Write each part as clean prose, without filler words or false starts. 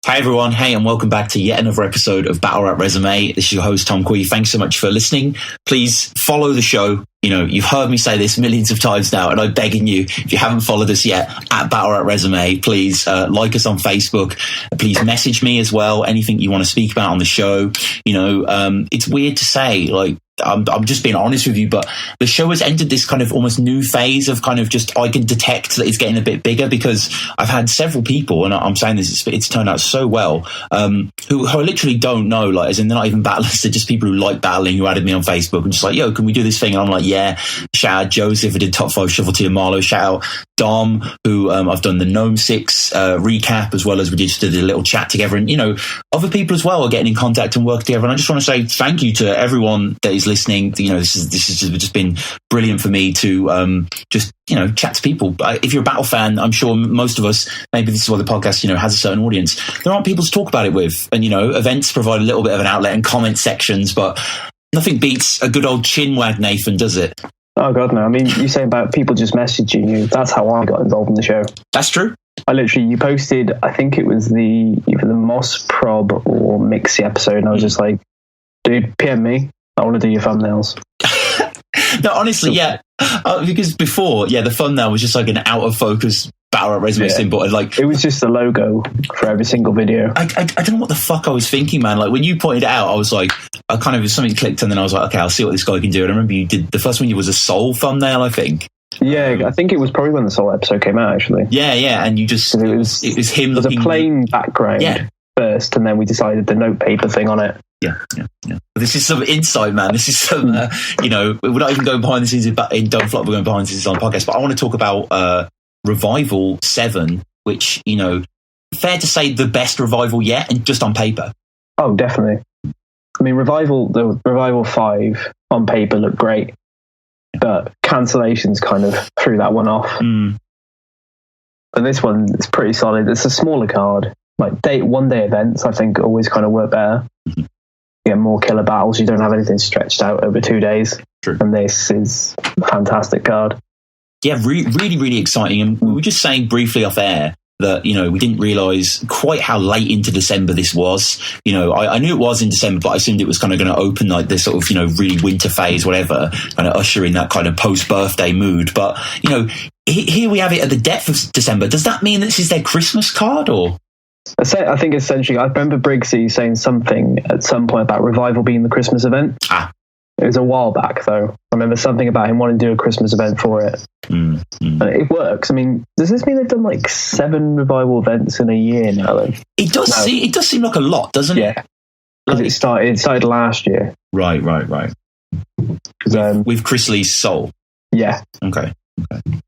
Hi everyone, hey and welcome back to yet another episode of Battle Rap Resume. This is your host Tom Quee. Thanks so much for listening. Please follow the show. You know, you've heard me say this millions of times now, and I'm begging you, if you haven't followed us yet, at Battle Rap Resume, please like us on Facebook. Please message me as well, anything you want to speak about on the show. You know, it's weird to say, like, I'm just being honest with you, but the show has entered this kind of almost new phase of kind of just, I can detect that it's getting a bit bigger because I've had several people, and I'm saying this, it's turned out so well, who I literally don't know, like, as in they're not even battlers, they're just people who like battling, who added me on Facebook and just like, yo, can we do this thing? And I'm like, yeah. Shout out Joseph, who did Top 5 Shuffle to Marlo. Shout out Dom, who I've done the Gnome 6 recap, as well as we just did a little chat together. And, you know, other people as well are getting in contact and work together. And I just want to say thank you to everyone that is listening. You know, this has just been brilliant for me to just, you know, chat to people. If you're a battle fan, I'm sure most of us, maybe this is why the podcast, you know, has a certain audience. There aren't people to talk about it with. And, you know, events provide a little bit of an outlet and comment sections, but nothing beats a good old chin wag, Nathan, does it? Oh, God, no. I mean, you say about people just messaging you. That's how I got involved in the show. That's true. You posted, I think it was either the Moss Prob or Mixie episode, and I was just like, dude, PM me. I want to do your thumbnails. No, honestly, yeah. Because before, the thumbnail was just like an out of focus Battle Rap Resume symbol. And like, it was just the logo for every single video. I don't know what the fuck I was thinking, man. Like, when you pointed it out, I was like, something clicked, and then I was like, okay, I'll see what this guy can do. And I remember you did the first one. Was a Soul thumbnail, I think. Yeah, I think it was probably when the Soul episode came out, actually. Yeah, and you just it was him. It was a plain background first, and then we decided the notepaper thing on it. Yeah. This is some insight, man. This is some, you know, we're not even going behind the scenes in Don't Flop. We're going behind the scenes on the podcast. But I want to talk about Revival 7, which, you know, fair to say the best Revival yet, and just on paper. Oh, definitely. I mean, the Revival 5 on paper looked great, but cancellations kind of threw that one off. But this one is pretty solid. It's a smaller card. Like one-day events, I think, always kind of work better. You get more killer battles. You don't have anything stretched out over 2 days. True. And this is a fantastic card. Yeah, really, really exciting. And we were just saying briefly off air that, you know, we didn't realise quite how late into December this was. You know, I knew it was in December, but I assumed it was kind of going to open like this sort of, you know, really winter phase, whatever, kind of usher in that kind of post-birthday mood. But, you know, here we have it at the depth of December. Does that mean this is their Christmas card, or...? I think essentially, I remember Briggsy saying something at some point about Revival being the Christmas event. It was a while back, though. I remember something about him wanting to do a Christmas event for it. And it works. I mean, does this mean they've done like 7 Revival events in a year now, then? It does seem like a lot, doesn't it? Yeah. Because it started last year. Right. With Chris Lee's Soul. Yeah. Okay.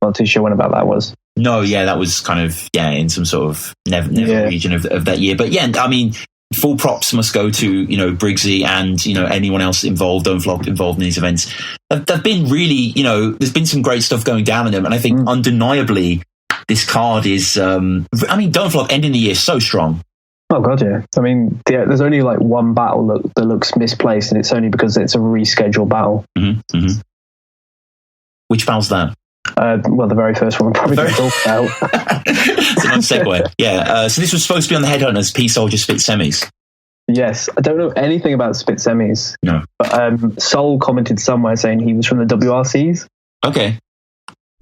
Not too sure when about that was. No, that was kind of, in some sort of never region of that year. But I mean, full props must go to, you know, Briggsy and, you know, anyone else involved in these events. They've been really, you know, there's been some great stuff going down in them. And I think undeniably this card is, Don't Flop ending the year so strong. Oh, God, yeah. I mean, there's only like one battle that looks misplaced, and it's only because it's a rescheduled battle. Which battle's that? Well, the very first one, probably going to talk about. It's a nice segue. So this was supposed to be on the Headhunters P-Soldier Spit Semis. Yes. I don't know anything about Spit Semis. No. But Sol commented somewhere saying he was from the WRCs. Okay.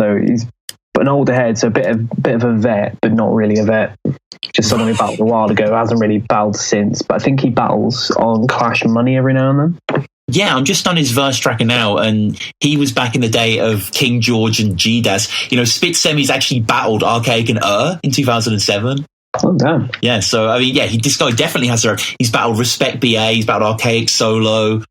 So he's an older head, so a bit of a vet, but not really a vet. Just someone who battled a while ago, hasn't really battled since. But I think he battles on Clash Money every now and then. Yeah, I'm just on his verse tracker now, and he was back in the day of King George and G-Daz. You know, Spit Semis actually battled Archaic and in 2007. Oh, damn. Yeah, so, I mean, this guy definitely has he's battled Respect BA, he's battled Archaic solo.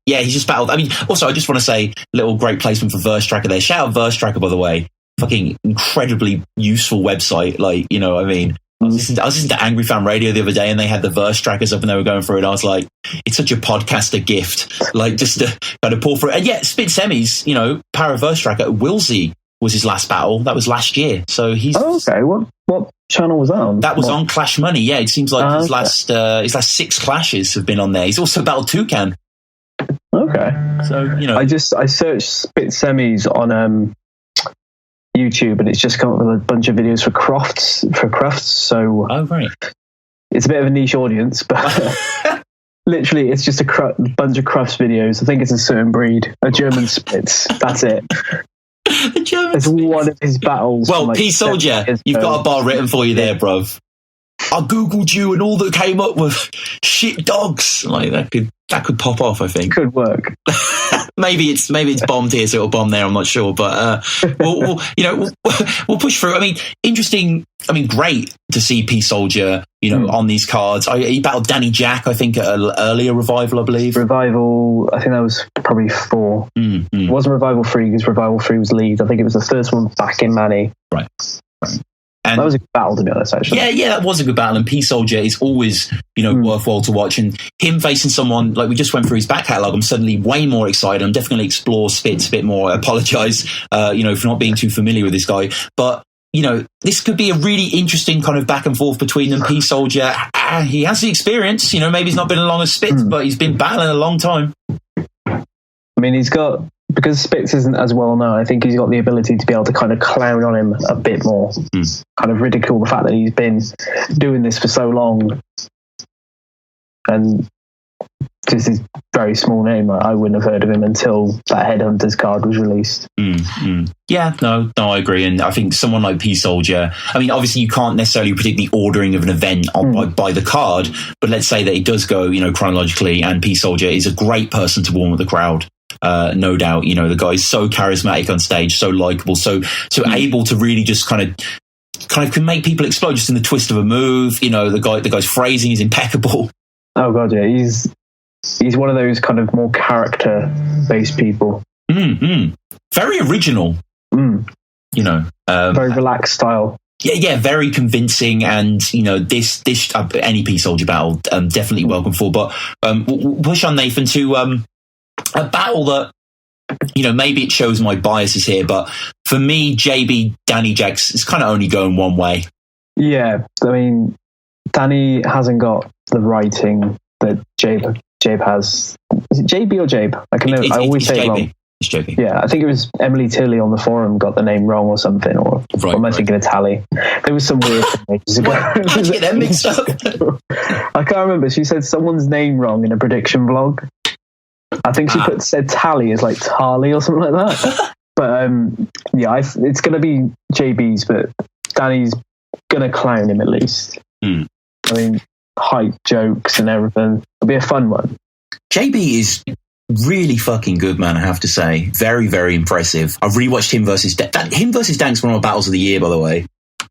He's just battled. I mean, also, I just want to say, little great placement for verse tracker there. Shout out verse tracker, by the way. Fucking incredibly useful website. Like, you know what I mean? I was listening to Angry Fan Radio the other day, and they had the verse trackers up and they were going through it. I was like, it's such a podcaster gift, like just to kind of pull through it. And Spit Semis, you know, Para verse tracker, Wilsey was his last battle. That was last year. So he's... Oh, okay. What channel was that on? That was on Clash Money. Yeah, it seems like his last 6 clashes have been on there. He's also battled Toucan. Okay. So, you know... I searched Spit Semis on... YouTube, and it's just come up with a bunch of videos for crafts. So, oh right, it's a bit of a niche audience, but literally it's just a bunch of Crufts videos. I think it's a certain breed, a German Spitz. That's it. It's one of his battles. Well, P Soldier, you've got a bar written for you there, bruv. I googled you and all that came up with shit dogs. Like that could pop off, I think. Could work. maybe it's bombed here, so it'll bomb there. I'm not sure, but we'll push through. I mean, interesting. I mean, great to see P Soldier, on these cards. He battled Danny Jack, I think, at an earlier Revival, I believe. Revival, I think that was probably 4. It wasn't Revival 3 because Revival 3 was Leeds. I think it was the first one back in Manny. Right. And that was a good battle, to be honest, actually. Yeah, that was a good battle. And P Soldier is always, worthwhile to watch. And him facing someone, like we just went through his back catalogue, I'm suddenly way more excited. I'm definitely explore Spitz a bit more. I apologise, for not being too familiar with this guy. But, this could be a really interesting kind of back and forth between them. P Soldier, he has the experience. Maybe he's not been as long as Spitz, but he's been battling a long time. I mean, because Spitz isn't as well known, I think he's got the ability to be able to kind of clown on him a bit more, kind of ridicule the fact that he's been doing this for so long, and just his very small name. I wouldn't have heard of him until that Headhunters card was released. Yeah, no, I agree. And I think someone like P Soldier, I mean, obviously you can't necessarily predict the ordering of an event by the card, but let's say that it does go, chronologically, and P Soldier is a great person to warm with the crowd. No doubt, the guy's so charismatic on stage, so likable, so able to really just kind of can make people explode just in the twist of a move. The guy's phrasing is impeccable. Oh god, yeah, he's one of those kind of more character based people. Very original. Very relaxed style. Yeah, very convincing, and this any P Soldier battle definitely welcome for. But we'll push on, Nathan, to a battle that, maybe it shows my biases here, but for me, JB Danny Jax is kind of only going one way. Yeah, I mean, Danny hasn't got the writing that Jabe has. Is it JB or Jabe? I always say it wrong. It's JB. Yeah, I think it was Emily Tilly on the forum got the name wrong or something, or am I thinking of Tally? There was some weird thing ages ago. How'd you get them mixed up? I can't remember. She said someone's name wrong in a prediction blog. I think she said Tally as like Tali or something like that. But it's going to be JB's, but Danny's going to clown him at least. I mean, hype jokes and everything. It'll be a fun one. JB is really fucking good, man, I have to say. Very, very impressive. I've rewatched him versus Dank's one of my battles of the year, by the way.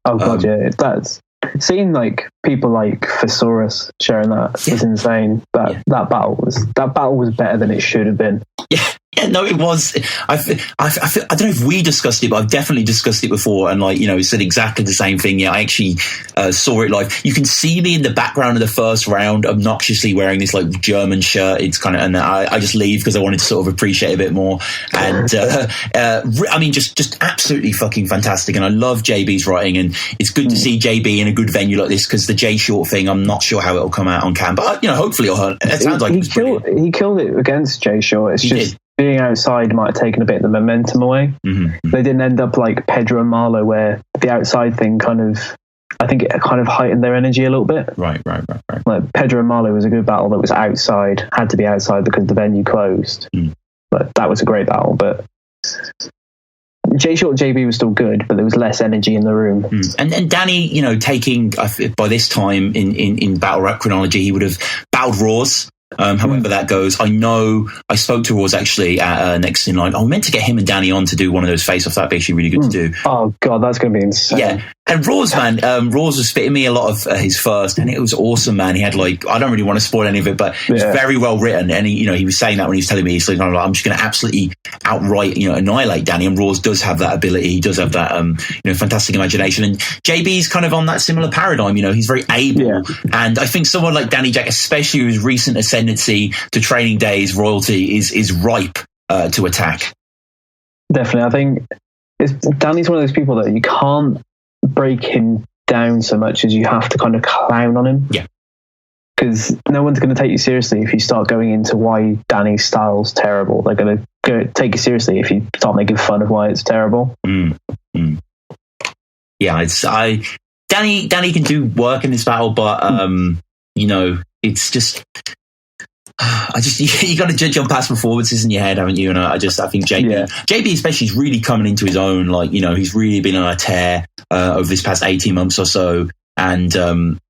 Oh god, yeah, that's seeing like people like Thesaurus sharing that is insane. That battle was better than it should have been. Yeah, no, it was. I don't know if we discussed it, but I've definitely discussed it before, and said exactly the same thing. Yeah, I actually saw it live. You can see me in the background of the first round, obnoxiously wearing this like German shirt. It's kind of, and I just leave because I wanted to sort of appreciate it a bit more. And I mean, just absolutely fucking fantastic. And I love JB's writing, and it's good to see JB in a good venue like this, because the J Short thing, I'm not sure how it'll come out on cam, but hopefully it sounds like he killed it against J Short. It's just being outside might have taken a bit of the momentum away. They didn't end up like Pedro and Marlo, where the outside thing I think it kind of heightened their energy a little bit. Right. Like Pedro and Marlo was a good battle that was outside, had to be outside because the venue closed. But that was a great battle. But J Short JB was still good, but there was less energy in the room. And Danny, taking by this time in battle rap chronology, he would have battled Raws. However that goes, I know I spoke to Raws actually at Next in Line. I meant to get him and Danny on to do one of those face-offs. That'd be actually really good to do. Oh god, that's going to be insane. Yeah, and Raws, man, Raws was fitting me a lot of his first, and it was awesome, man. He had I don't really want to spoil any of it, but it was very well written, and he was saying that when he was telling me, he's like, I'm just going to absolutely outright annihilate Danny. And Raws does have that ability. He does have that fantastic imagination, and JB's kind of on that similar paradigm. He's very able, and I think someone like Danny Jack, especially whose recent ascendancy to Training Days royalty is ripe to attack. Definitely. I think Danny's one of those people that you can't break him down so much as you have to kind of clown on him. Yeah. Because no one's going to take you seriously if you start going into why Danny's style's terrible. They're going to take you seriously if you start making fun of why it's terrible. Yeah, Danny can do work in this battle, but it's just. You got to judge on past performances in your head, haven't you? And I think JB especially is really coming into his own. Like, he's really been on a tear over this past 18 months or so, and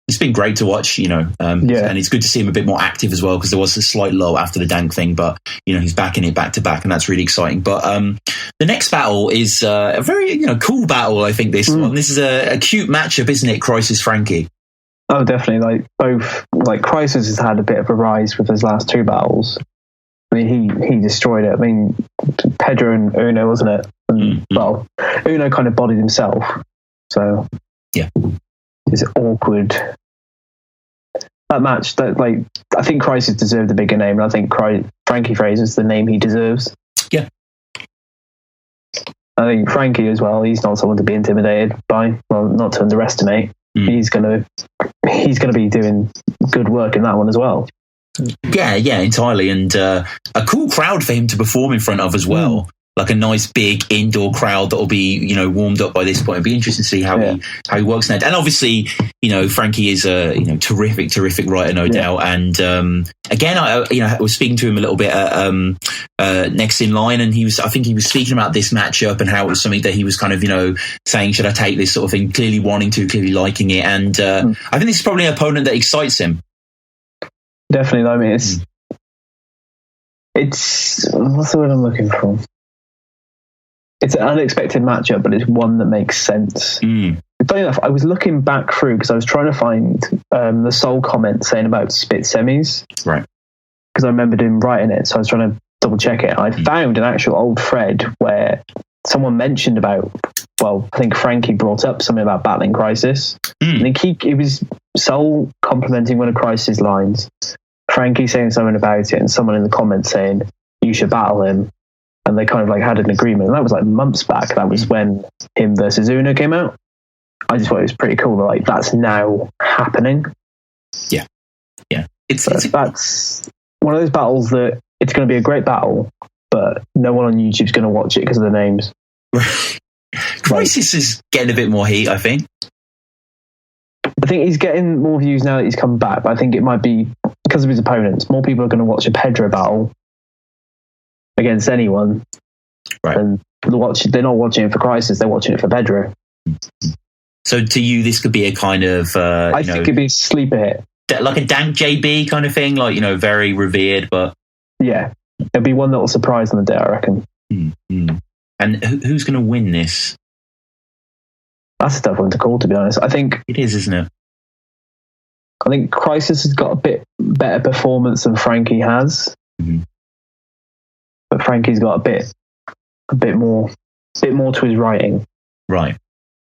it's been great to watch. And it's good to see him a bit more active as well, because there was a slight lull after the Dank thing, but he's back in it back to back, and that's really exciting. But the next battle is a very cool battle. I think this one. This is a cute matchup, isn't it? Crisis Frankie. Oh, definitely. Crisis has had a bit of a rise with his last two battles. I mean, he destroyed it. I mean, Pedro and Uno, wasn't it? And, well, Uno kind of bodied himself. So, yeah. It's awkward. That match, I think Crisis deserved a bigger name, and I think Frankie Fraser's the name he deserves. Yeah. I think Frankie as well, he's not someone to be intimidated by, well, not to underestimate. He's gonna be doing good work in that one as well. Yeah, entirely, and a cool crowd for him to perform in front of as well. Like a nice big indoor crowd that'll be warmed up by this point. It'd be interesting to see how he works in that. And obviously, Frankie is a terrific writer, no doubt. And again, I was speaking to him a little bit at Next in Line, and I think he was speaking about this matchup and how it was something that he was kind of saying, should I take this sort of thing? Clearly wanting to, clearly liking it, and I think this is probably an opponent that excites him. Definitely, I mean, it's what's the word I'm looking for? It's an unexpected matchup, but it's one that makes sense. Funny enough, I was looking back through because I was trying to find the Soul comment saying about split semis. Right. Because I remembered him writing it, so I was trying to double check it. I found an actual old thread where someone mentioned about, well, I think Frankie brought up something about battling Crisis. And I think it was Soul complimenting one of Crisis' lines, Frankie saying something about it, and someone in the comments saying, you should battle him. And they kind of had an agreement. And that was months back. That was when him versus Uno came out. I just thought it was pretty cool that that's now happening. Yeah. That's one of those battles that it's going to be a great battle, but no one on YouTube's going to watch it because of the names. Crisis is getting a bit more heat, I think. I think he's getting more views now that he's come back, but I think it might be because of his opponents. More people are going to watch a Pedro battle against anyone, right? And they're not watching it for Crisis; they're watching it for Pedro. So, to you, this could be a kind of I think it'd be a sleeper hit, like a Dank JB kind of thing, very revered, but yeah, it'll be one that will surprise on the day, I reckon. And who's going to win this? That's a tough one to call, to be honest. I think it is, isn't it? I think Crisis has got a bit better performance than Frankie has. But Frankie's got a bit more to his writing. Right.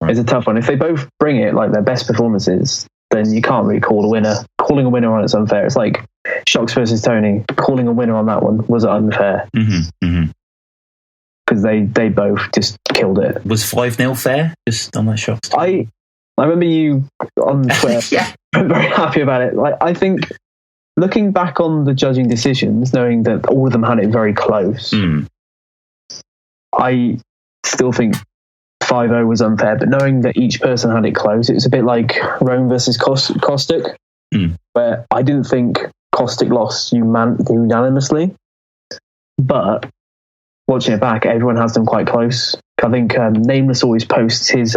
It's a tough one. If they both bring it their best performances, then you can't really call a winner. Calling a winner on it's unfair. It's like Shocks versus Tony. Calling a winner on that one was unfair. Because they both just killed it. Was 5-0 fair? Just on that Shocks? I remember you on Twitter. I'm very happy about it. I think looking back on the judging decisions, knowing that all of them had it very close, I still think 5-0 was unfair, but knowing that each person had it close, it was a bit like Rome versus Caustic, where I didn't think Caustic lost unanimously, but watching it back, everyone has them quite close. I think Nameless always posts his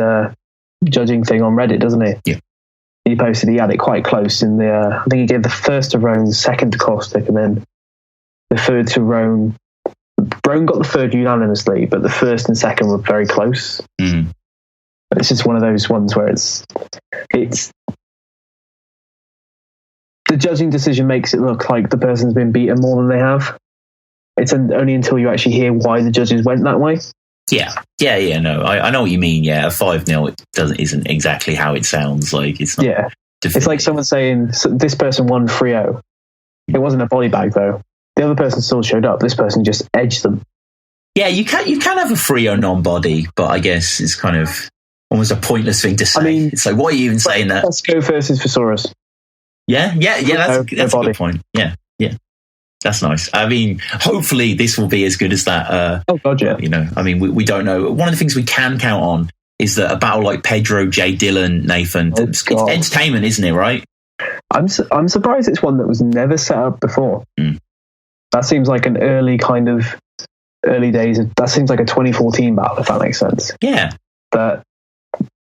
judging thing on Reddit, doesn't he? Yeah. He posted he had it quite close in the I think he gave the first to Roan, the second to Caustic, and then the third to Roan. Roan got the third unanimously, but the first and second were very close. It's just one of those ones where it's the judging decision makes it look like the person's been beaten more than they have. It's only until you actually hear why the judges went that way. Yeah. No, I know what you mean. Yeah, a 5-0 isn't exactly how it sounds like. It's not. Yeah, it's like someone saying this person won 3-0. It wasn't a body bag though. The other person still showed up. This person just edged them. Yeah, you can have a 3-0 non-body, but I guess it's kind of almost a pointless thing to say. I mean, it's like, why are you even saying that? Let's go versus Thesaurus. Yeah. That's a good point. Yeah. That's nice. I mean, hopefully this will be as good as that. Oh, God, yeah. I mean, we don't know. One of the things we can count on is that a battle like Pedro, J. Dillon, Nathan, it's entertainment, isn't it, right? I'm surprised it's one that was never set up before. That seems like an early days. That seems like a 2014 battle, if that makes sense. Yeah. That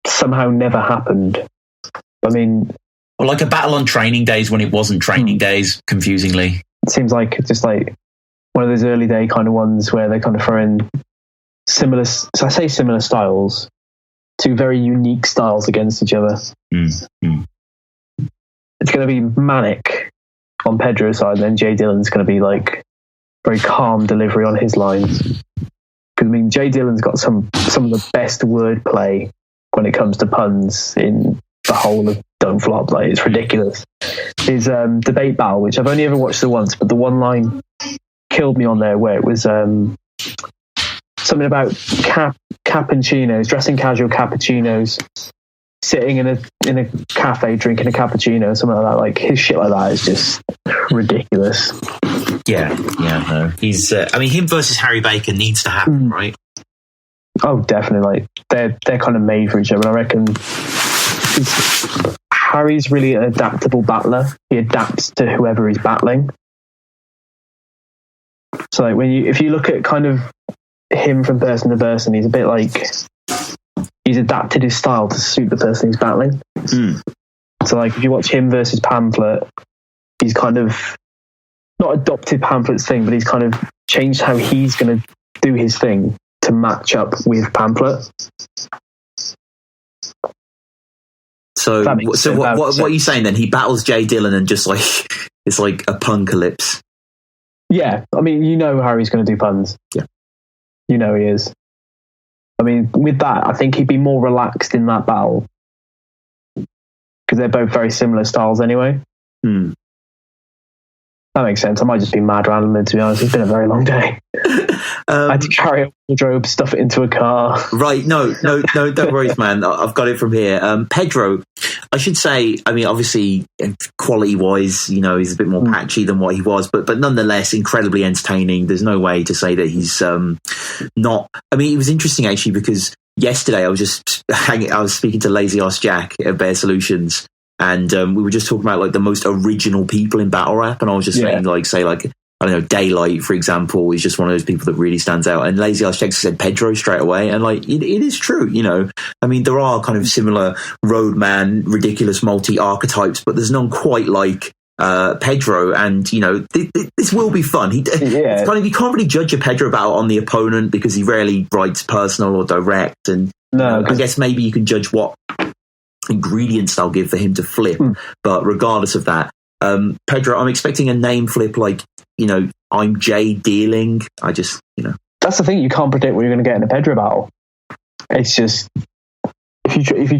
somehow never happened. I mean, or like a battle on training days when it wasn't training days, confusingly. It seems like just like one of those early day kind of ones where they kind of throw in similar, so I say similar styles, two very unique styles against each other. It's going to be manic on Pedro's side, and then Jay Dillon's going to be like very calm delivery on his lines. Because I mean, Jay Dillon's got some of the best wordplay when it comes to puns in the whole of Don't Flop. Like, it's ridiculous. His debate battle, which I've only ever watched it once, but the one line killed me on there, where it was something about cappuccinos, dressing casual cappuccinos, sitting in a cafe drinking a cappuccino, something like that. Like, his shit like that is just ridiculous. Yeah, no. He's I mean, him versus Harry Baker needs to happen, right? Oh, definitely. Like, they're kind of made for each other. I reckon Harry's really an adaptable battler. He adapts to whoever he's battling. So like if you look at kind of him from person to person, he's a bit like he's adapted his style to suit the person he's battling. So like if you watch him versus Pamphlet, he's kind of not adopted Pamphlet's thing, but he's kind of changed how he's going to do his thing to match up with Pamphlet. So what are you saying then? He battles Jay Dillon and just like it's like a puncalypse. Yeah, I mean, you know Harry's going to do puns. Yeah, you know he is. I mean, with that, I think he'd be more relaxed in that battle because they're both very similar styles anyway. That makes sense. I might just be mad randomly, to be honest. It's been a very long day. I had to carry a wardrobe, stuff it into a car. Right. No, don't worry, man. I've got it from here. Pedro, I should say, I mean, obviously, quality-wise, you know, he's a bit more patchy than what he was, but nonetheless, incredibly entertaining. There's no way to say that he's not... I mean, it was interesting, actually, because yesterday I was speaking to Lazy Ass Jack at Bear Solutions, and we were just talking about, like, the most original people in battle rap, and I was just saying, like, I don't know, Daylight, for example, is just one of those people that really stands out. And Lazy Ass Jack said Pedro straight away. And like, it is true, you know. I mean, there are kind of similar roadman, ridiculous multi-archetypes, but there's none quite like Pedro. And, you know, this will be fun. It's kind of, you can't really judge a Pedro battle on the opponent because he rarely writes personal or direct. And I guess maybe you can judge what ingredients they'll give for him to flip. But regardless of that, Pedro, I'm expecting a name flip like, you know, I'm Jay Dealing. I just, you know. That's the thing, you can't predict what you're going to get in a Pedro battle. It's just, if you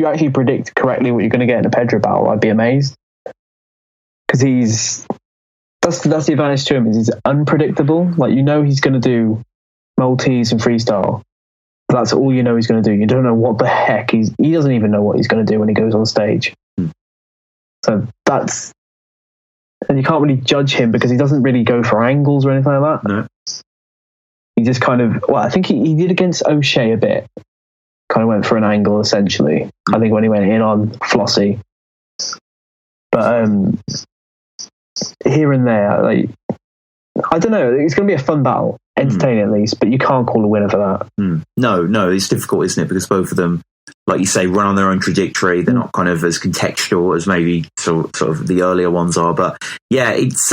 actually predict correctly what you're going to get in a Pedro battle, I'd be amazed. Because that's the advantage to him, is he's unpredictable. Like, you know he's going to do multis and freestyle. That's all you know he's going to do. You don't know what the heck he doesn't even know what he's going to do when he goes on stage. So and you can't really judge him because he doesn't really go for angles or anything like that. No. He just kind of, I think he did against O'Shea a bit. Kind of went for an angle, essentially. I think when he went in on Flossie. But here and there, like, I don't know, it's going to be a fun battle. Entertaining at least, but you can't call a winner for that. No, it's difficult, isn't it? Because both of them, like you say, run on their own trajectory. They're not kind of as contextual as maybe sort of the earlier ones are. But yeah, it's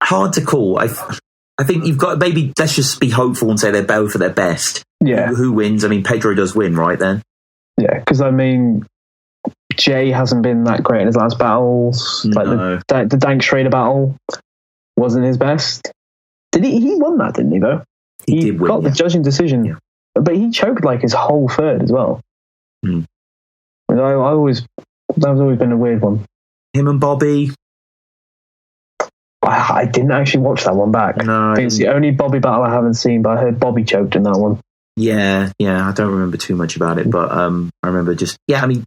hard to call. I think you've got, maybe let's just be hopeful and say they're both at their best. Yeah. Who wins? I mean, Pedro does win, right then? Yeah, because I mean, Jay hasn't been that great in his last battles. No. Like the Dank Schrader battle wasn't his best. He won that, didn't he, though? He did win, got the judging decision, but he choked like his whole third as well. That was always been a weird one. Him and Bobby. I didn't actually watch that one back. No, I think it's the only Bobby battle I haven't seen, but I heard Bobby choked in that one. Yeah, I don't remember too much about it, but I remember just, I mean,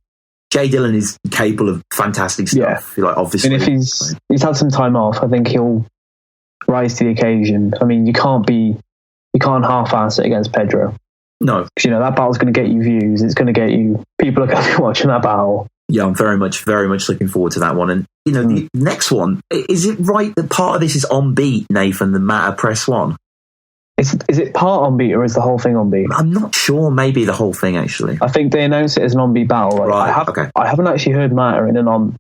Jay Dillon is capable of fantastic stuff. Like, obviously, and if he's had some time off, I think he'll rise to the occasion. I mean, you can't half-ass it against Pedro. No, because that battle's going to get you views. It's going to get you, people are going to be watching that battle. Yeah, I'm very much looking forward to that one. And, the next one, is it right that part of this is on beat, Nathan, the Matter Press One? Is it part on beat or is the whole thing on beat? I'm not sure. Maybe the whole thing, actually. I think they announced it as an on beat battle. Right, I haven't actually heard Matter in an on...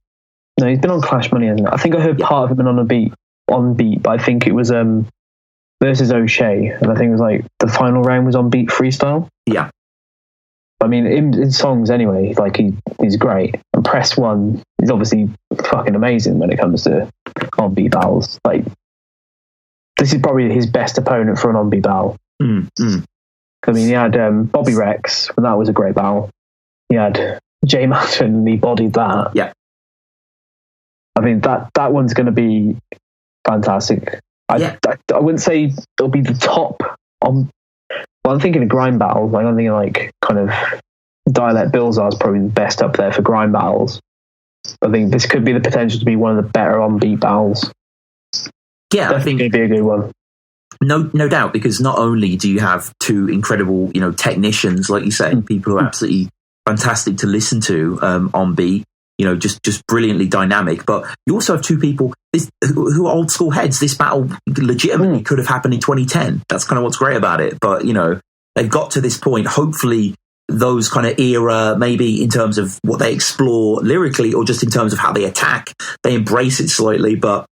No, he's been on Clash Money, hasn't it? I think I heard part of him on beat, but I think it was versus O'Shea, and I think it was like the final round was on beat freestyle. Yeah. I mean, in songs anyway, like he's great. And Press One is obviously fucking amazing when it comes to on beat battles. Like, this is probably his best opponent for an on beat battle. I mean, he had Bobby Rex, and that was a great battle. He had Jay Mountain, and he bodied that. Yeah. I mean, that one's going to be fantastic. I wouldn't say it'll be the top on. Well, I'm thinking of grind battles. Like, I'm thinking like kind of Dialect Bills is probably the best up there for grind battles. I think this could be the potential to be one of the better on beat battles. Yeah, I think it'd be a good one. No doubt, because not only do you have two incredible, technicians, like you say, people who are absolutely fantastic to listen to on beat, just brilliantly dynamic, but you also have two people who are old school heads. This battle legitimately could have happened in 2010. That's kind of what's great about it. But, they've got to this point. Hopefully those kind of era, maybe in terms of what they explore lyrically or just in terms of how they attack, they embrace it slightly. But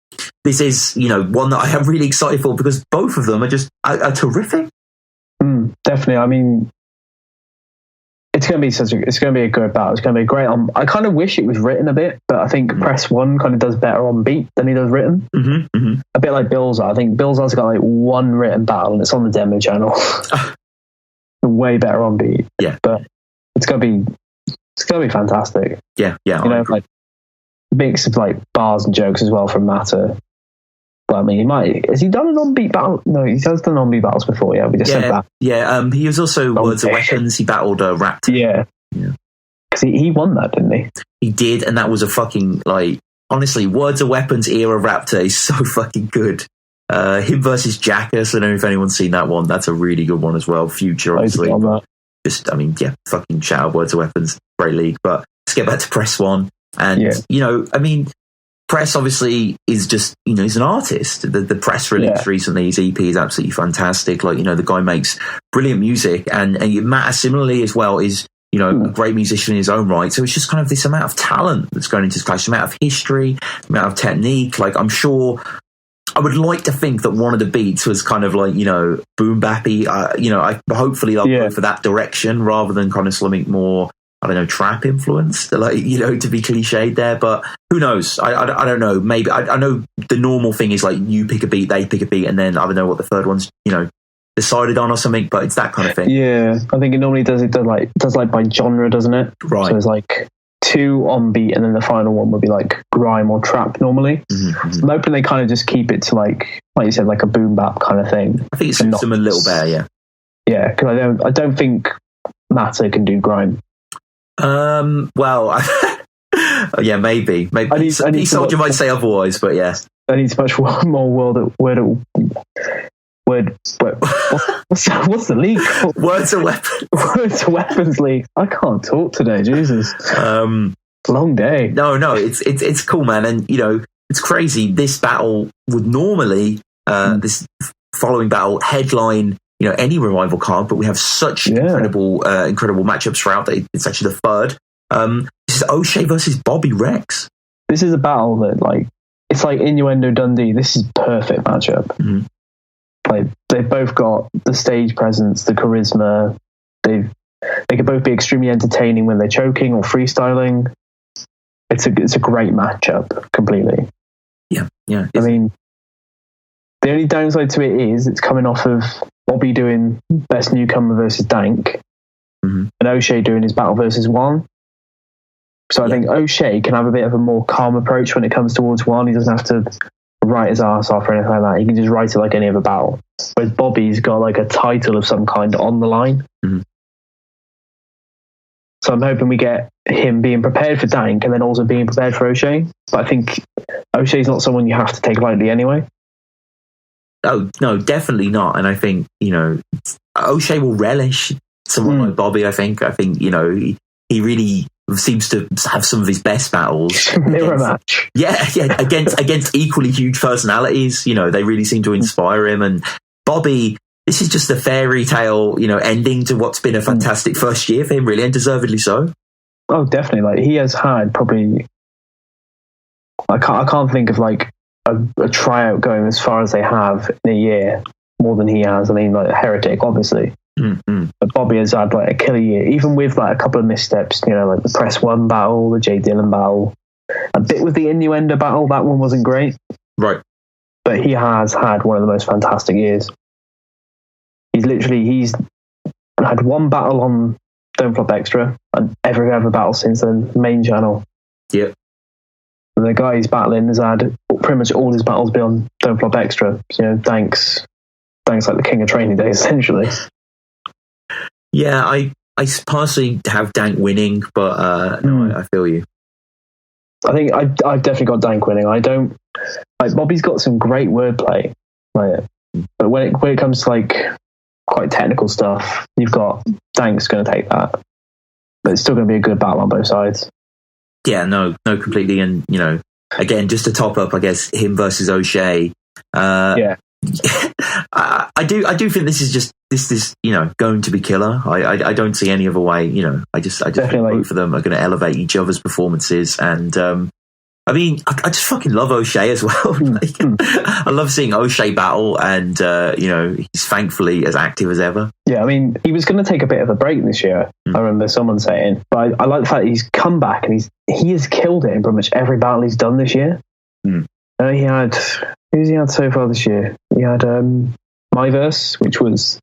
this is, one that I am really excited for because both of them are just are terrific. Definitely. I mean, it's going to be a good battle. It's going to be great. I kind of wish it was written a bit, but I think Press One kind of does better on beat than he does written. A bit like Bill's. I think Bill's has got like one written battle and it's on the demo channel. Way better on beat. Yeah, but it's going to be fantastic. Yeah. Like mix of like bars and jokes as well from Matter. But I mean, has he done an on-beat battle? No, he has done on-beat battles before, yeah. We just said that. Yeah, he was also Words of Weapons. He battled Raptor. Yeah. Because he won that, didn't he? He did, and that was a fucking, honestly, Words of Weapons era Raptor is so fucking good. Him versus Jackass, I don't know if anyone's seen that one. That's a really good one as well. Future, obviously. Fucking shout out Words of Weapons. Great league. But let's get back to Press One. And, Press obviously is just, he's an artist. The Press release recently, his EP is absolutely fantastic. The guy makes brilliant music, and Matt similarly as well is, a great musician in his own right. So it's just kind of this amount of talent that's going into this clash, amount of history, amount of technique. Like, I'm sure, I would like to think that one of the beats was kind of like, boom bappy. Hopefully they'll go for that direction rather than kind of something more, I don't know, trap influence, to be cliched there, but who knows? I don't know. Maybe I know the normal thing is like you pick a beat, they pick a beat, and then I don't know what the third one's decided on or something. But it's that kind of thing. Yeah, I think it normally does by genre, doesn't it? Right. So it's like two on beat, and then the final one would be like grime or trap normally. I'm hoping they kind of just keep it to like you said, like a boom bap kind of thing. I think it suits them a little better. Yeah, because I don't think Matter can do grime. Well, yeah, maybe. He Soldier might say otherwise, but yeah. I need much more word. What's the league called? Words of Weapons. Words of Weapons League. I can't talk today, Jesus. Long day. No, it's cool, man, and it's crazy. This battle would normally, this following battle, headline any revival card, but we have such incredible matchups throughout that it's actually the third. This is O'Shea versus Bobby Rex. This is a battle that it's like Innuendo Dundee. This is perfect matchup. Like, they've both got the stage presence, the charisma. They could both be extremely entertaining when they're choking or freestyling. It's a great matchup completely. Yeah. I mean, the only downside to it is it's coming off of Bobby doing Best Newcomer versus Dank, and O'Shea doing his battle versus Juan. So I think O'Shea can have a bit of a more calm approach when it comes towards Juan. He doesn't have to write his ass off or anything like that. He can just write it like any other battle. Whereas Bobby's got like a title of some kind on the line. So I'm hoping we get him being prepared for Dank and then also being prepared for O'Shea. But I think O'Shea's not someone you have to take lightly anyway. Oh, no, definitely not. And I think, O'Shea will relish someone like Bobby, I think. he really seems to have some of his best battles. Mirror match. Yeah, against equally huge personalities. They really seem to inspire him. And Bobby, this is just a fairy tale, ending to what's been a fantastic first year for him, really, and deservedly so. Oh, definitely. Like, he has had probably, I can't think of like a tryout going as far as they have in a year, more than he has. I mean, like Heretic, obviously. Mm-hmm. But Bobby has had like a killer year, even with like a couple of missteps, like the Press 1 battle, the Jay Dillon battle, a bit with the Innuendo battle. That one wasn't great. Right. But he has had one of the most fantastic years. He's had one battle on Don't Flop Extra, and every other battle since then, main channel. Yep. The guy he's battling has had pretty much all his battles be on Don't Flop Extra. Thanks like the king of training day, essentially. Yeah, I personally have Dank winning, but no, I feel you. I think I've definitely got Dank winning. I don't like Bobby's got some great wordplay, but when it comes to like quite technical stuff, you've got Dank's going to take that, but it's still going to be a good battle on both sides. Yeah, no, completely. And again, just to top up, I guess him versus O'Shea. Yeah. I do think this is going to be killer. I don't see any other way. I just think both of them are going to elevate each other's performances, and I mean, I just fucking love O'Shea as well. I love seeing O'Shea battle, and he's thankfully as active as ever. Yeah, I mean, he was going to take a bit of a break this year. I remember someone saying, but I like the fact that he's come back and he has killed it in pretty much every battle he's done this year. He had. Who's he had so far this year? He had Myverse, which was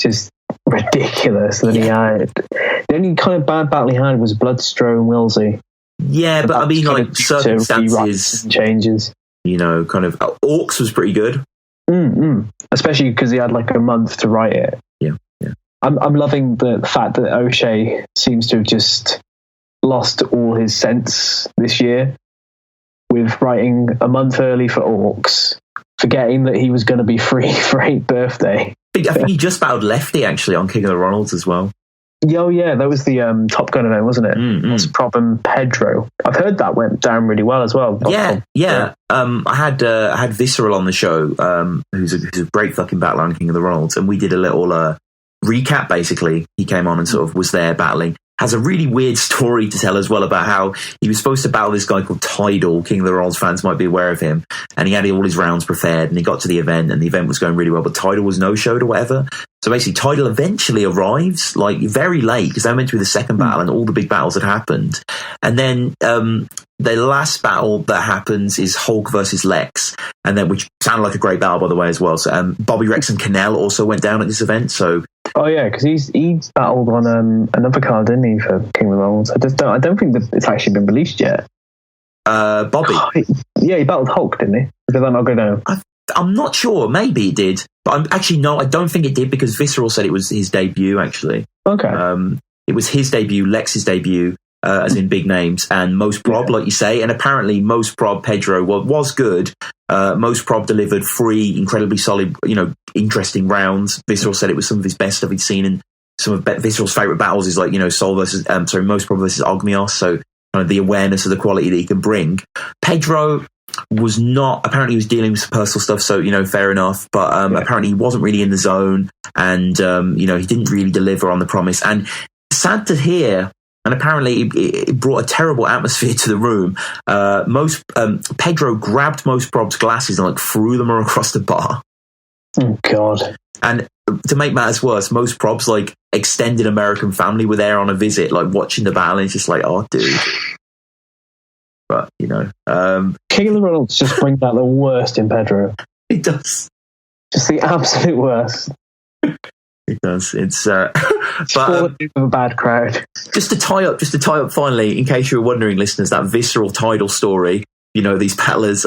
just ridiculous. Then he had the only kind of bad battle he had was Bloodstro and Wilsey. Yeah, but I mean, like circumstances changes. Kind of Orcs was pretty good. Especially because he had like a month to write it. Yeah. I'm loving the fact that O'Shea seems to have just lost all his sense this year, with writing a month early for Orcs, forgetting that he was going to be free for 8th birthday. I think he just battled Lefty, actually, on King of the Ronalds as well. Oh, yeah, that was the Top Gun event, wasn't it? It's Problem Pedro. I've heard that went down really well as well. Yeah. I had Visceral on the show, who's a great fucking battler on King of the Ronalds, and we did a little recap, basically. He came on and sort of was there battling. Has a really weird story to tell as well about how he was supposed to battle this guy called Tidal. King of the Ronalds fans might be aware of him. And he had all his rounds prepared, and he got to the event, and the event was going really well, but Tidal was no-showed or whatever. So basically, Tidal eventually arrives, like, very late, because they were meant to be the second battle, and all the big battles had happened. And then the last battle that happens is Hulk versus Lex, and then, which sounded like a great battle, by the way, as well. So Bobby Rex and Cannell also went down at this event, so... Oh yeah, because he battled on another card, didn't he, for King of the Ronalds? I don't think that it's actually been released yet. Bobby? He battled Hulk, didn't he? Did that not go down? I'm not sure. Maybe it did. But I don't think it did, because Visceral said it was his debut, actually. Okay. It was his debut, Lex's debut, as in big names, and Most Prob, like you say. And apparently Most Prob Pedro was good. Most Prob delivered 3 incredibly solid, interesting rounds. Visceral said it was some of his best stuff he'd seen, and some of Visceral's favourite battles is like, Most Prob versus Ogmios, so kind of the awareness of the quality that he can bring. Pedro was not, apparently he was dealing with some personal stuff, so, fair enough, but apparently he wasn't really in the zone, and, he didn't really deliver on the promise. And sad to hear, and apparently it brought a terrible atmosphere to the room. Pedro grabbed Most Prob's glasses and threw them across the bar. Oh God! And to make matters worse, Most Prob's extended American family were there on a visit, watching the battle, and it's just oh dude. But King of the Ronalds just brings out the worst in Pedro. It does. Just the absolute worst. It does. It's but a bad crowd. Just to tie up finally, in case you were wondering, listeners, that Visceral Tidal story. These battlers,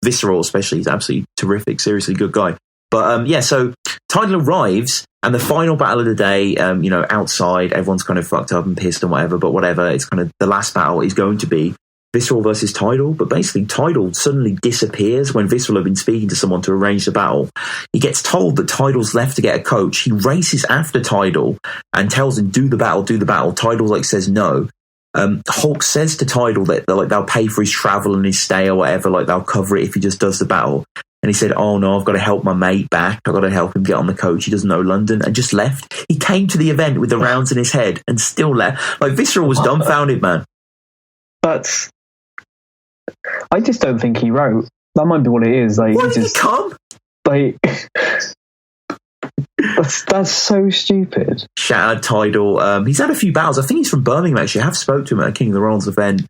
Visceral especially, he's absolutely terrific, seriously good guy. But so Tidal arrives, and the final battle of the day, outside, everyone's kind of fucked up and pissed and whatever. But whatever, it's kind of the last battle is going to be Visceral versus Tidal, but basically Tidal suddenly disappears when Visceral have been speaking to someone to arrange the battle. He gets told that Tidal's left to get a coach. He races after Tidal and tells him, do the battle. Tidal says no. Hulk says to Tidal that they'll pay for his travel and his stay or whatever, they'll cover it if he just does the battle. And he said, oh no, I've got to help my mate back. I've got to help him get on the coach. He doesn't know London, and just left. He came to the event with the rounds in his head and still left. Visceral was dumbfounded, man. But I just don't think he wrote. That might be what it is. Why did he come? That's so stupid. Shout out Tidal. He's had a few battles. I think he's from Birmingham, actually. I have spoke to him at a King of the Realms event.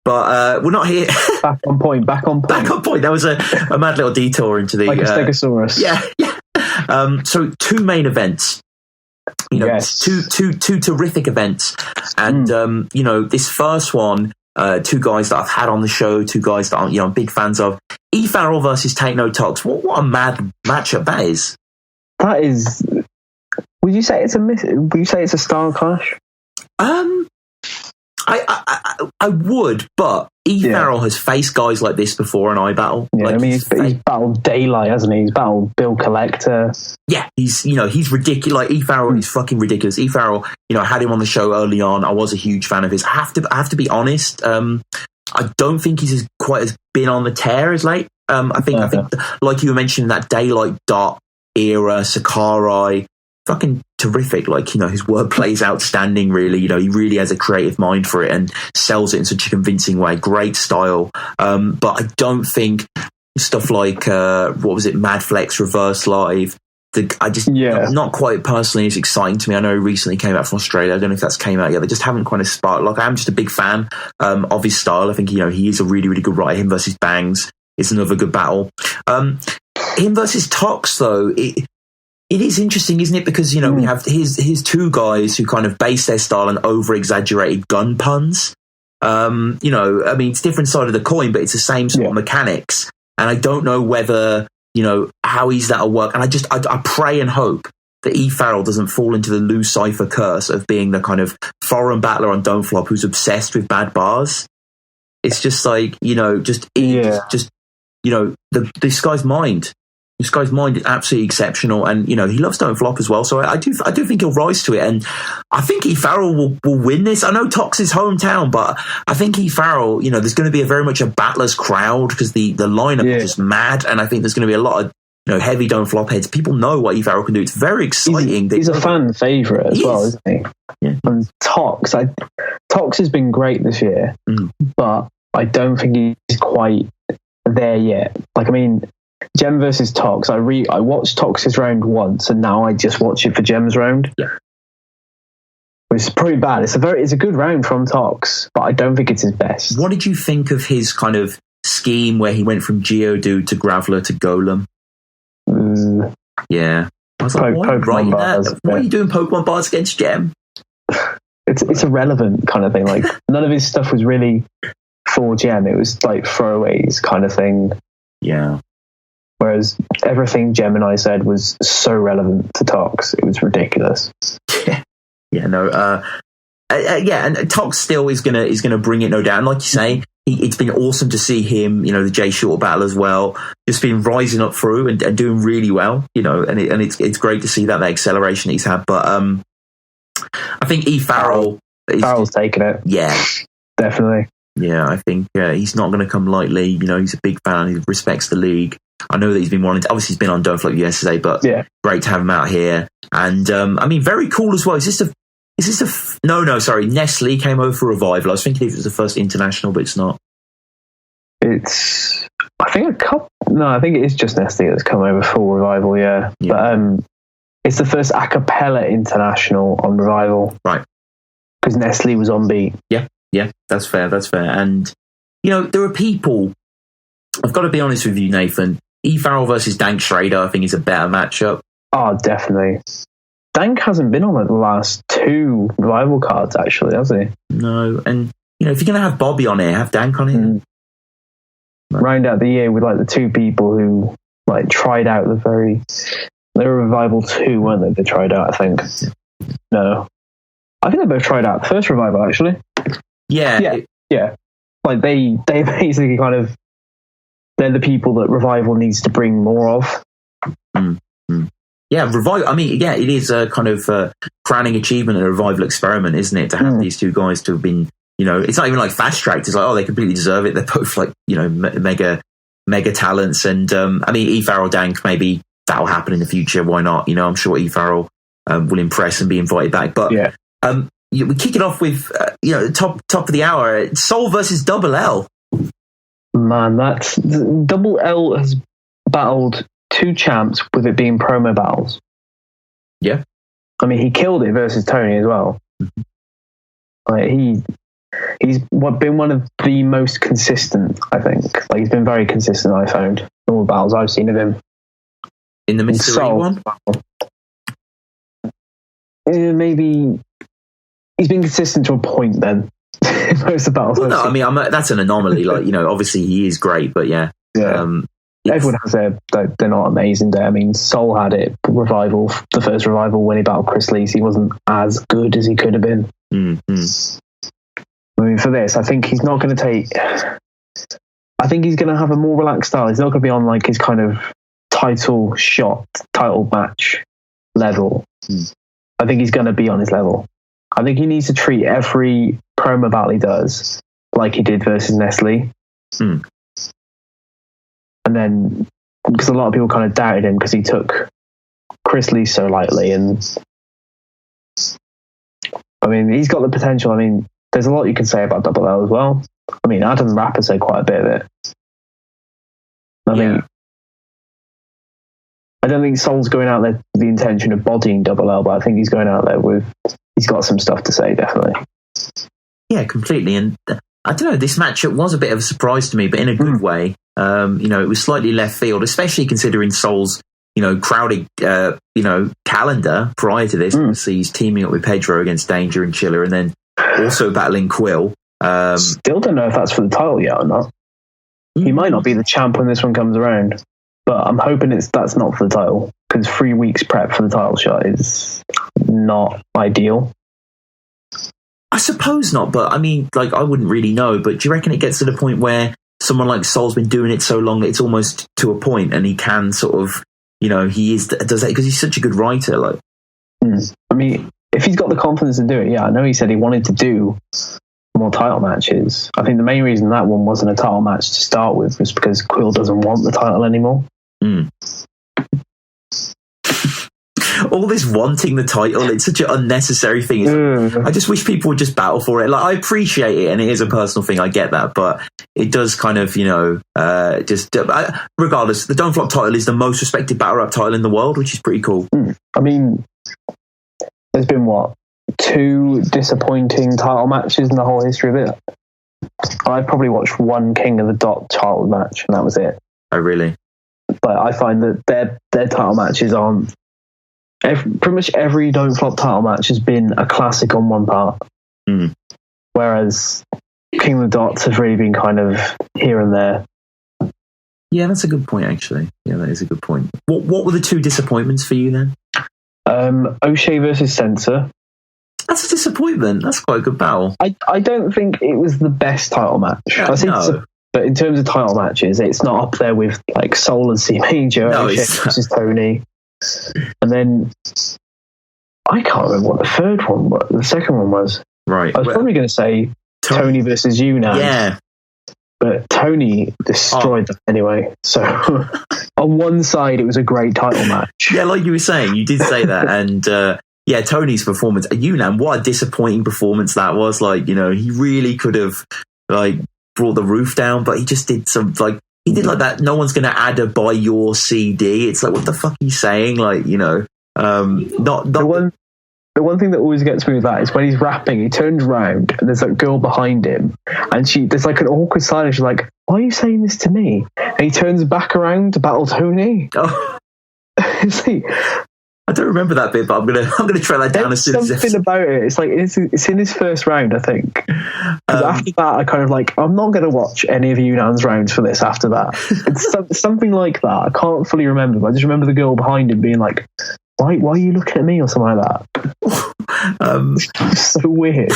But we're not here. Back on point. That was a mad little detour into the... Like a Stegosaurus. Yeah. So 2 main events. Yes. Two terrific events. And, this first one, 2 guys that I've had on the show, 2 guys that I'm big fans of. E. Farrell versus Take No Tox. What a mad matchup that is. That is... Would you say it's a style clash? I would, but E. Farrell has faced guys like this before in iBattle. Yeah, he's battled Daylight, hasn't he? He's battled Bill Collector. Yeah, he's ridiculous. E. Farrell is fucking ridiculous. E. Farrell, I had him on the show early on. I was a huge fan of his. I have to be honest. I don't think he's quite as been on the tear as late. I think like you were mentioning, that Daylight Dot era, Sakurai, fucking terrific. His wordplay is outstanding, really. He really has a creative mind for it and sells it in such a convincing way. Great style. But I don't think stuff like, Mad Flex, Reverse Live, not quite personally as exciting to me. I know he recently came out from Australia. I don't know if that's came out yet. They just haven't quite sparked. I'm just a big fan of his style. I think, he is a really, really good writer. Him versus Bangs is another good battle. Him versus Tox, though, it is interesting, isn't it? Because, we have his 2 guys who kind of base their style on over-exaggerated gun puns. It's different side of the coin, but it's the same sort of mechanics. And I don't know whether, how easy that'll work. And I pray and hope that E. Farrell doesn't fall into the Lou Cypher curse of being the kind of foreign battler on Don't Flop who's obsessed with bad bars. It's just this guy's mind. This guy's mind is absolutely exceptional, and he loves Don't Flop as well. So I do think he'll rise to it, and I think E. Farrell will win this. I know Tox is hometown, but I think E. Farrell, there's going to be very much a battler's crowd because the lineup is just mad, and I think there's going to be a lot of heavy Don't Flop heads. People know what E. Farrell can do. It's very exciting. He's a fan favourite as well, isn't he? Yeah. And Tox has been great this year, but I don't think he's quite there yet. Gem versus Tox. I watched Tox's round once, and now I just watch it for Gem's round. Yeah, which is pretty bad. It's a good round from Tox, but I don't think it's his best. What did you think of his kind of scheme where he went from Geodude to Graveler to Golem? Yeah, I was like, why are you doing Pokemon bars against Gem? It's irrelevant kind of thing. None of his stuff was really for Gem. It was throwaways kind of thing. Yeah. Whereas everything Gemini said was so relevant to Tox, it was ridiculous. And Tox still is gonna bring it, no doubt. And like you say, it's been awesome to see him, the Jay Short battle as well, just been rising up through and doing really well, and it's great to see that acceleration he's had. But I think E. Farrell's taking it. Yeah, definitely. Yeah, I think he's not going to come lightly. He's a big fan. He respects the league. I know that he's been wanting to, obviously he's been on Don't Float yesterday, but great to have him out here. And very cool as well. Sorry, Nestle came over for Revival. I was thinking if it was the first international, but it's not. I think it is just Nestle that's come over for Revival, yeah. But it's the first a cappella international on Revival. Right. Because Nestle was on beat. Yeah, that's fair. And, there are people, I've got to be honest with you, Nathan, E. Farrell versus Dank Schrader, I think is a better matchup. Oh, definitely. Dank hasn't been on the last 2 Revival cards, actually, has he? No, and, if you're going to have Bobby on here, have Dank on here. Round out the year with, the 2 people who, tried out they were Revival 2, weren't they? They tried out, I think. Yeah. No. I think they both tried out the first Revival, actually. Yeah. Like they basically kind of, they're the people that Revival needs to bring more of. Yeah, Revival. I mean, yeah, it is a kind of crowning achievement in a Revival experiment, isn't it? To have these two guys to have been, it's not even like fast tracked. It's like, oh, they completely deserve it. They're both like, mega talents. And I mean, E. Farrell Dank, maybe that'll happen in the future. Why not? I'm sure E. Farrell will impress and be invited back. But yeah. We kick it off with top of the hour, Soul versus Double L. Man, that's Double L has battled 2 champs with it being promo battles. Yeah, I mean, he killed it versus Tony as well. Like he's been one of the most consistent, I think. Like he's been very consistent. I found in all the battles I've seen of him. In the mystery one, maybe he's been consistent to a point. Then most of the battles. Well, no, I mean that's an anomaly. Like obviously he is great, but yeah. Everyone has they're not amazing there. I mean, Soul had it. Revival, the first Revival when he battled Chris Lees, he wasn't as good as he could have been. I mean, for this, I think he's not going to take. I think he's going to have a more relaxed style. He's not going to be on like his kind of title match level. I think he's going to be on his level. I think he needs to treat every promo battle he does like he did versus Nestle. And then, because a lot of people kind of doubted him because he took Chris Lee so lightly, and I mean, he's got the potential. I mean, there's a lot you can say about Double L as well. I mean, Adam Rapper said quite a bit of it. I don't think Soul's going out there with the intention of bodying Double L, but I think he's going out there he's got some stuff to say, definitely. Yeah, completely. And I don't know, this matchup was a bit of a surprise to me, but in a good way. It was slightly left field, especially considering Soul's, crowded, calendar prior to this. Obviously, he's teaming up with Pedro against Danger and Chiller, and then also battling Quill. Still don't know if that's for the title yet or not. He might not be the champ when this one comes around, but I'm hoping that's not for the title, because 3 weeks prep for the title shot is not ideal. I suppose not, but I mean, like, I wouldn't really know. But do you reckon it gets to the point where someone like Soul's been doing it so long that it's almost to a point, and he can sort of, does that because he's such a good writer? Like, I mean, if he's got the confidence to do it, yeah. I know he said he wanted to do more title matches. I think the main reason that one wasn't a title match to start with was because Quill doesn't want the title anymore. All this wanting the title, it's such an unnecessary thing. I just wish people would just battle for it. Like, I appreciate it, and it is a personal thing, I get that, but it does kind of, regardless, the Don't Flop title is the most respected battle rap title in the world, which is pretty cool. I mean, there's been 2 disappointing title matches in the whole history of it. I've probably watched 1 King of the Dot title match, and that was it. Oh, really? But I find that their title matches aren't. Pretty much every Don't Flop title match has been a classic on one part. Whereas King of the Dots have really been kind of here and there. Yeah, that's a good point, actually. Yeah, that is a good point. What were the 2 disappointments for you then? O'Shea versus Censor. That's a disappointment. That's quite a good battle. I don't think it was the best title match. I think but in terms of title matches, it's not up there with like Soul and C Major, O'Shea versus Tony. And then I can't remember what the third one was. The second one was. Right. I was probably going to say Tony versus Yunnan. Yeah. But Tony destroyed them anyway. So on one side, it was a great title match. Yeah, like you were saying, you did say that. And Tony's performance, Yunnan, what a disappointing performance that was. Like, he really could have like brought the roof down, but he just did some like. He did like that. No one's going to add a buy your CD. It's like, what the fuck are you saying? Like, not the one thing that always gets me with that is when he's rapping, he turns around and there's a girl behind him, and there's like an awkward silence. She's like, "Why are you saying this to me?" And he turns back around to battle Tony. Oh. It's like, I don't remember that bit, but I'm gonna try that down as soon as something about it. It's like it's in his first round, I think. After that, I kind of like, I'm not going to watch any of Yunnan's rounds for this. After that, it's something like that. I can't fully remember, but I just remember the girl behind him being like, "Why are you looking at me?" or something like that. So weird.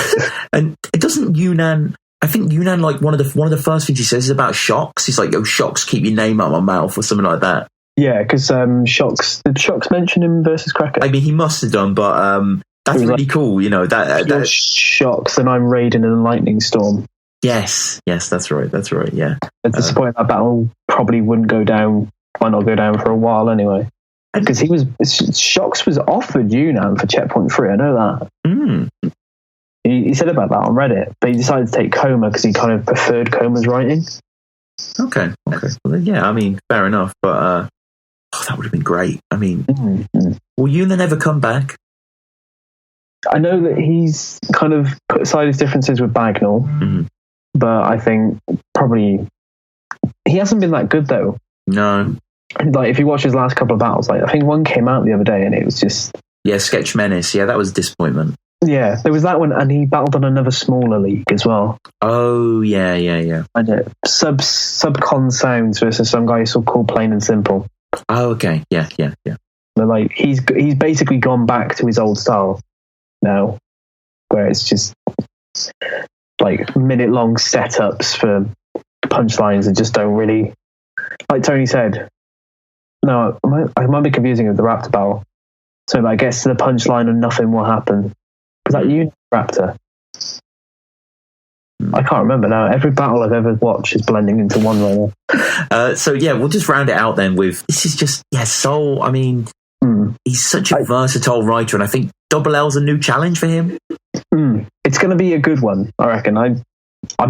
And doesn't Yunnan I think Yunnan, like one of the first things he says is about shocks. He's like, "Oh, shocks, keep your name out of my mouth," or something like that. Yeah, because did Shocks mention him versus Cracker? I mean, he must have done, but that's really like, cool. You know that Shocks, and I'm Raiden in a lightning storm. Yes, that's right. Yeah, It's disappointing that battle probably wouldn't go down. Might not go down for a while anyway. Because Shocks was offered Yunnan for Checkpoint 3. I know that. He said about that on Reddit, but he decided to take Coma because he kind of preferred Coma's writing. Okay. Well, yeah, I mean, fair enough, but that would have been great. I mean, will Yunnan ever come back? I know that he's kind of put aside his differences with Bagnall, but I think probably he hasn't been that good though. No. Like if you watch his last couple of battles, like I think one came out the other day and it was just Sketch Menace. Yeah, that was a disappointment. Yeah, there was that one, and he battled on another smaller league as well. Oh yeah. And Subcon Sounds versus some guy called Plain and Simple. Oh okay, yeah. But like he's basically gone back to his old style now, where it's just like minute-long setups for punchlines that just don't really, like Tony said. No, I might be confusing with the Raptor battle. So that gets to the punchline and nothing will happen. Is that you, Raptor? I can't remember now. Every battle I've ever watched is blending into one right now. So yeah, we'll just round it out then with this is just Soul. I mean, he's such a versatile writer, and I think Double L's a new challenge for him. It's going to be a good one, I reckon. I'm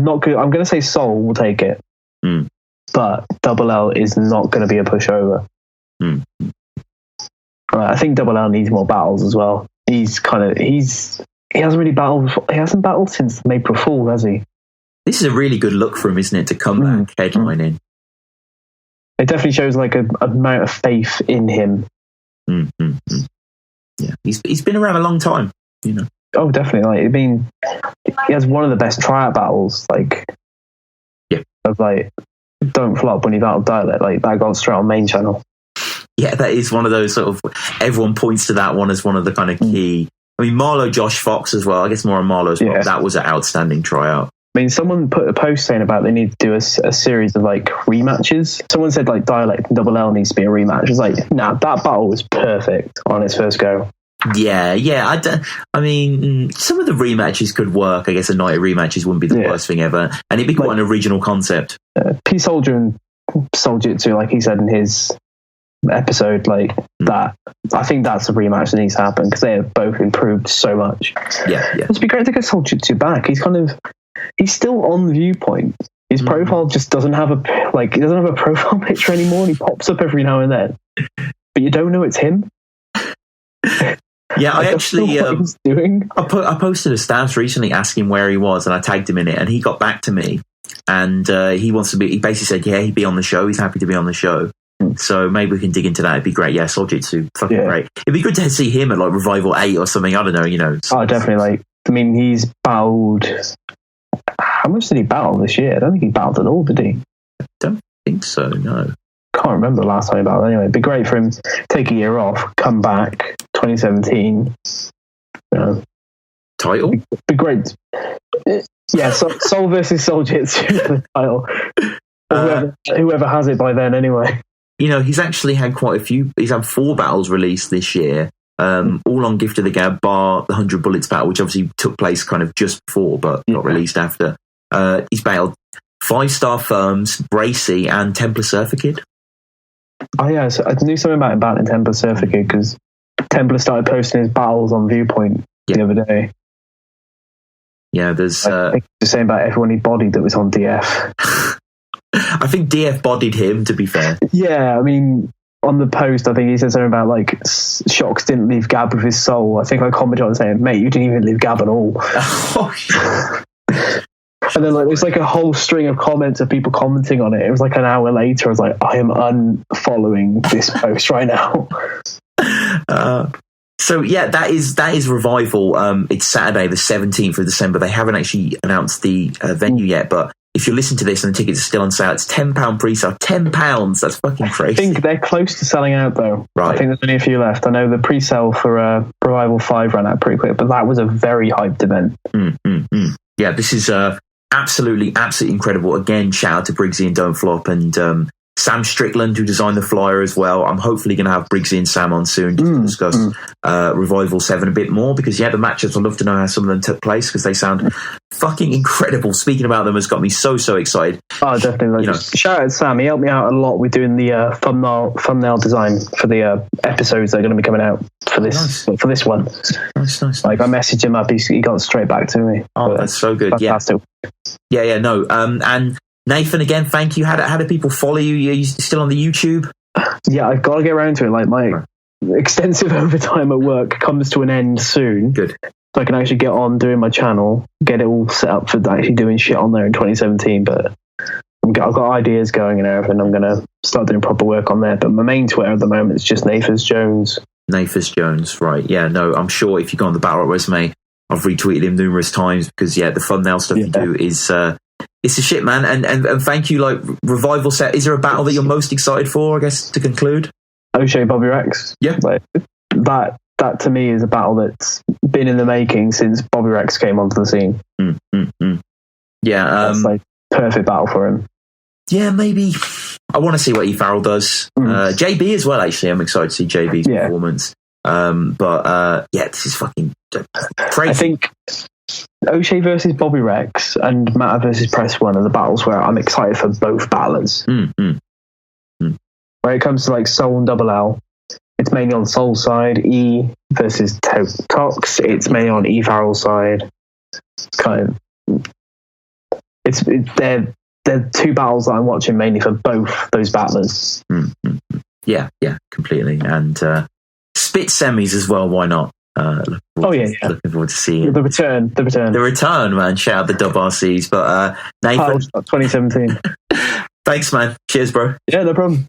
not good. I'm going to say Soul will take it, but Double L is not going to be a pushover. I think Double L needs more battles as well. He hasn't really battled. He hasn't battled since April Fool, has he? This is a really good look for him, isn't it? To come back headlining. It definitely shows like a amount of faith in him. Yeah, he's been around a long time, you know. Oh, definitely. Like, I mean, he has one of the best tryout battles. Like, of like, don't flop when you battle Dialect. Like that got straight on main channel. Yeah, that is one of those sort of. Everyone points to that one as one of the kind of key. I mean, Marlowe, Josh Fox as well. I guess more on Marlowe's. Yeah. That was an outstanding tryout. I mean, someone put a post saying about they need to do a series of like rematches. Someone said like Dialect and Double L needs to be a rematch. It's like, nah, that battle was perfect on its first go. Yeah. I mean, some of the rematches could work. I guess a night of rematches wouldn't be the worst thing ever, and it'd be quite an original concept. P Soldier and Soljitsu, like he said in his episode, like that. I think that's a rematch that needs to happen because they have both improved so much. Yeah. It'd be great to get Soljitsu back. He's still on Viewpoint. His profile just doesn't have a profile picture anymore. And he pops up every now and then, but you don't know it's him. Yeah, I actually doing. I posted a status recently asking where he was, and I tagged him in it, and he got back to me, and he wants to be. He basically said, he'd be on the show. He's happy to be on the show. So maybe we can dig into that. It'd be great. Yeah, Soljitsu, fucking great. It'd be good to see him at like Revival 8 or something. I don't know. You know. Oh, definitely. Like, I mean, he's battled. How much did he battle this year? I don't think he battled at all, did he? I don't think so. No. Can't remember the last time he battled. Anyway, it'd be great for him to take a year off, come back, 2017. Title? It'd be great. Yeah, Soul versus Soljitsu for the title. Whoever has it by then, anyway. You know, he's actually had quite a few. He's had 4 battles released this year, all on Gift of the Gab, bar the 100 Bullets battle, which obviously took place kind of just before, but got released after. He's battled 5-star Firms, Bracy, and Templar Surfer Kid. Oh yeah, so I knew something about him battling Templar Surfer Kid because Templar started posting his battles on Viewpoint the other day. Yeah, there's. The same about everyone he bodied that was on DF. I think DF bodied him, to be fair. Yeah, I mean, on the post, I think he said something about like Shocks didn't leave Gab with his soul. I think I commented on saying, "Mate, you didn't even leave Gab at all." And then like there's like a whole string of comments of people commenting on it. It was like an hour later. I was like, I am unfollowing this post right now. So yeah, that is Revival. It's Saturday, the 17th of December. They haven't actually announced the venue yet, but if you listen to this and the tickets are still on sale, it's £10 pre-sale. £10. That's fucking crazy. I think they're close to selling out though. Right. I think there's only a few left. I know the pre-sale for Revival 5 ran out pretty quick, but that was a very hyped event. Yeah, this is absolutely incredible. Again, shout out to Briggsy and Don't Flop, and Sam Strickland, who designed the flyer as well. I'm hopefully going to have Briggsy and Sam on soon to discuss Revival 7 a bit more, because, the matchups, I'd love to know how some of them took place, because they sound fucking incredible. Speaking about them has got me so excited. Oh, definitely. Shout out to Sam. He helped me out a lot with doing the thumbnail design for the episodes that are going to be coming out for this one. Nice. Like, I messaged him up. He got straight back to me. Oh, that's so good. Fantastic. Yeah. No. And Nathan, again, thank you. How do people follow you? Are you still on the YouTube? Yeah, I've got to get around to it. Like, my extensive overtime at work comes to an end soon. Good. So I can actually get on doing my channel, get it all set up for actually doing shit on there in 2017. But I've got ideas going and everything. I'm going to start doing proper work on there. But my main Twitter at the moment is just Nathas Jones. Nathas Jones, right. Yeah, no, I'm sure if you go on the Battle Rap Resume, I've retweeted him numerous times, because, the thumbnail stuff you do is... it's a shit, man, and thank you. Like, Revival set, is there a battle that you're most excited for, I guess, to conclude? O'Shea Bobby Rex. Yeah. Like, that to me is a battle that's been in the making since Bobby Rex came onto the scene. Yeah. That's like perfect battle for him. Yeah, maybe. I want to see what E. Farrell does. JB as well, actually. I'm excited to see JB's performance. But this is fucking crazy. I think O'Shea versus Bobby Rex and Matter versus Press One are the battles where I'm excited for both battlers. Where it comes to like Soul and Double L, it's mainly on Soul side. E versus Tox, it's mainly on E Farrell side. Kind of, they're two battles that I'm watching mainly for both those battlers. Yeah, completely. And spit semis as well. Why not? Looking forward to seeing the return, man. Shout out the Dub RCs. But Nathan, 2017. Thanks, man. Cheers, bro. Yeah, no problem.